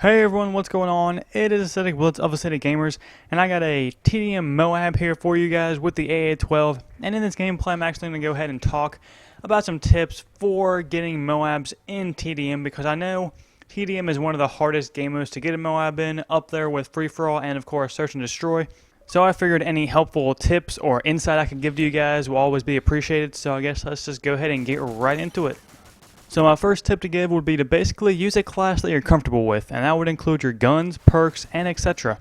Hey everyone, what's going on? It is Aesthetic Blitz of Aesthetic Gamers, and I got a TDM MOAB here for you guys with the AA12. And in this gameplay, I'm actually going to go ahead and talk about some tips for getting MOABs in TDM, because I know TDM is one of the hardest game modes to get a MOAB in, up there with Free For All and of course Search and Destroy. So I figured any helpful tips or insight I could give to you guys will always be appreciated, so I guess let's just go ahead and get right into it. So my first tip to give would be to basically use a class that you're comfortable with, and that would include your guns, perks, and etc.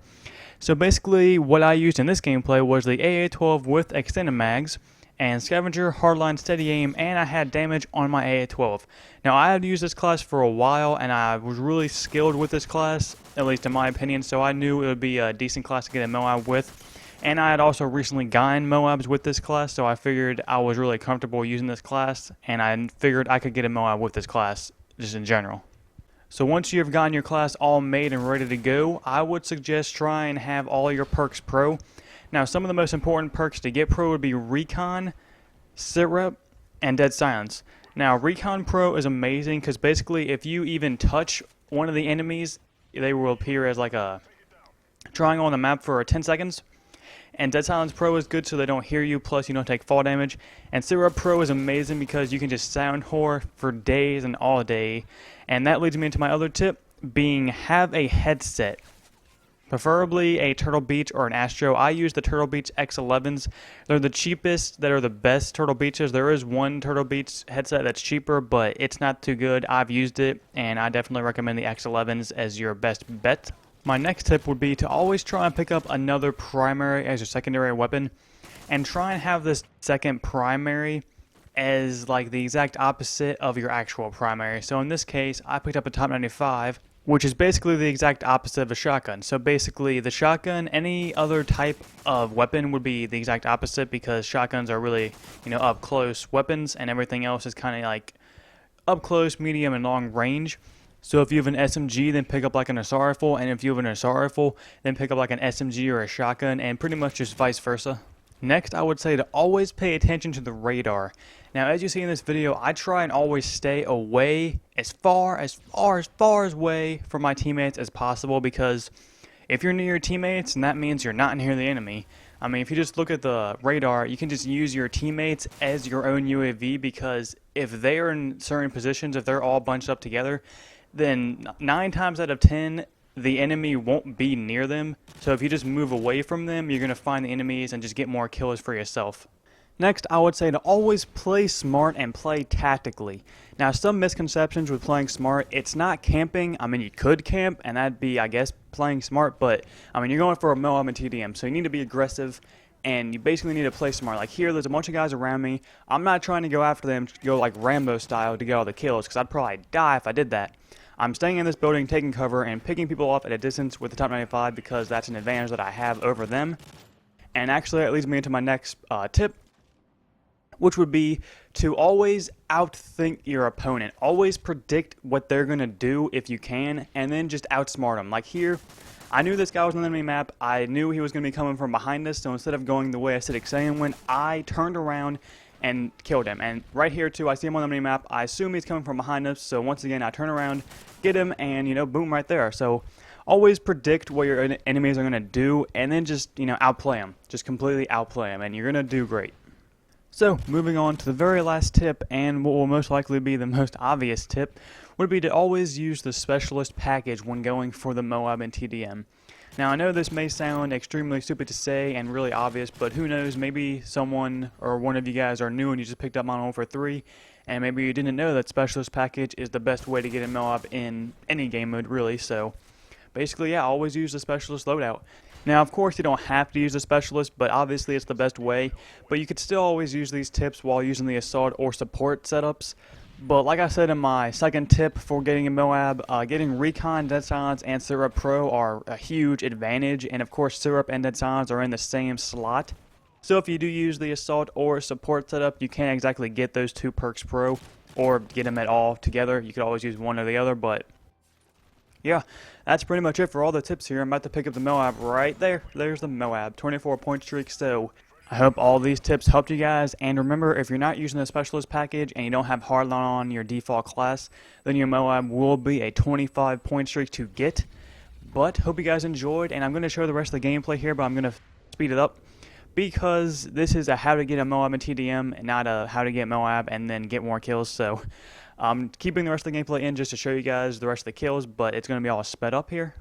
So basically what I used in this gameplay was the AA12 with extended mags, and scavenger, hardline, steady aim, and I had damage on my AA12. Now I had used this class for a while, and I was really skilled with this class, at least in my opinion, so I knew it would be a decent class to get a MOAB with. And I had also recently gotten MOABs with this class, so I figured I was really comfortable using this class, and I figured I could get a MOAB with this class, just in general. So once you've gotten your class all made and ready to go, I would suggest try and have all your perks pro. Now some of the most important perks to get pro would be Recon, Sit Rep, and Dead Silence. Now Recon Pro is amazing because basically if you even touch one of the enemies, they will appear as like a triangle on the map for 10 seconds. And Dead Silence Pro is good so they don't hear you, plus you don't take fall damage. And Sit Rep Pro is amazing because you can just sound whore for days and all day. And that leads me into my other tip, being have a headset. Preferably a Turtle Beach or an Astro. I use the Turtle Beach X11s. They're the cheapest, that are the best Turtle Beaches. There is one Turtle Beach headset that's cheaper, but it's not too good. I've used it, and I definitely recommend the X11s as your best bet. My next tip would be to always try and pick up another primary as your secondary weapon, and try and have this second primary as like the exact opposite of your actual primary. So in this case, I picked up a Top 95, which is basically the exact opposite of a shotgun. So basically the shotgun, any other type of weapon would be the exact opposite, because shotguns are really, up close weapons, and everything else is kind of like up close, medium, and long range. So if you have an SMG, then pick up like an assault rifle, and if you have an assault rifle, then pick up like an SMG or a shotgun, and pretty much just vice versa. Next, I would say to always pay attention to the radar. Now, as you see in this video, I try and always stay away as far away from my teammates as possible, because if you're near your teammates, and that means you're not near the enemy. I mean, if you just look at the radar, you can just use your teammates as your own UAV, because if they are in certain positions, if they're all bunched up together, then 9 times out of 10, the enemy won't be near them. So if you just move away from them, you're going to find the enemies and just get more kills for yourself. Next, I would say to always play smart and play tactically. Now, some misconceptions with playing smart, it's not camping. I mean, you could camp, and that'd be, I guess, playing smart, but, I mean, you're going for a MOAB and TDM, so you need to be aggressive, and you basically need to play smart. Like here, there's a bunch of guys around me. I'm not trying to go after them, go like Rambo style to get all the kills, because I'd probably die if I did that. I'm staying in this building, taking cover, and picking people off at a distance with the Top 95, because that's an advantage that I have over them. And actually, that leads me into my next tip, which would be to always outthink your opponent. Always predict what they're going to do if you can, and then just outsmart them. Like here, I knew this guy was on the enemy map. I knew he was going to be coming from behind us, so instead of going the way Acidic Saiyan went, I turned around and killed him. And right here too, I see him on the enemy map. I assume he's coming from behind us, so once again, I turn around, get him, and boom, right there. So always predict what your enemies are going to do, and then just, outplay them. Just completely outplay them, and you're going to do great. So, moving on to the very last tip, and what will most likely be the most obvious tip, would be to always use the specialist package when going for the MOAB and TDM. Now, I know this may sound extremely stupid to say and really obvious, but who knows, maybe someone or one of you guys are new and you just picked up Modern Warfare 3, and maybe you didn't know that specialist package is the best way to get a MOAB in any game mode, really. So, basically, yeah, always use the specialist loadout. Now, of course, you don't have to use a specialist, but obviously it's the best way. But you could still always use these tips while using the assault or support setups. But like I said in my second tip for getting a MOAB, getting Recon, Dead Silence, and Sit Rep Pro are a huge advantage. And of course, Sit Rep and Dead Silence are in the same slot. So if you do use the assault or support setup, you can't exactly get those 2 perks pro or get them at all together. You could always use one or the other, but yeah, that's pretty much it for all the tips here. I'm about to pick up the MOAB right there. There's the MOAB, 24-point streak. So I hope all these tips helped you guys, and remember, if you're not using the specialist package and you don't have hardline on your default class, then your MOAB will be a 25 point streak to get. But hope you guys enjoyed, and I'm going to show the rest of the gameplay here, but I'm going to speed it up because this is a how to get a MOAB in TDM and not a how to get MOAB and then get more kills. So I'm keeping the rest of the gameplay in just to show you guys the rest of the kills, but it's going to be all sped up here.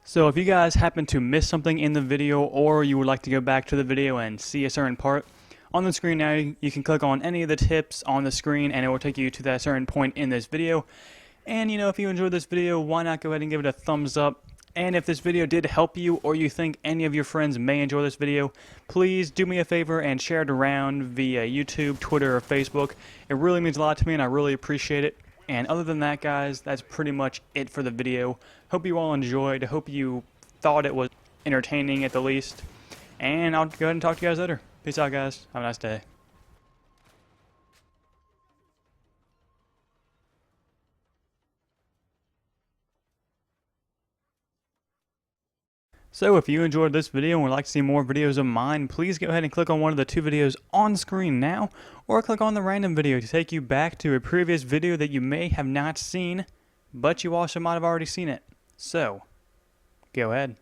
So if you guys happen to miss something in the video, or you would like to go back to the video and see a certain part, on the screen now you can click on any of the tips on the screen and it will take you to that certain point in this video. And you know, if you enjoyed this video, why not go ahead and give it a thumbs up. And if this video did help you, or you think any of your friends may enjoy this video, please do me a favor and share it around via YouTube, Twitter, or Facebook. It really means a lot to me and I really appreciate it. And other than that, guys, that's pretty much it for the video. Hope you all enjoyed. Hope you thought it was entertaining at the least. And I'll go ahead and talk to you guys later. Peace out, guys. Have a nice day. So if you enjoyed this video and would like to see more videos of mine, please go ahead and click on one of the two videos on screen now, or click on the random video to take you back to a previous video that you may have not seen, but you also might have already seen it. So, go ahead.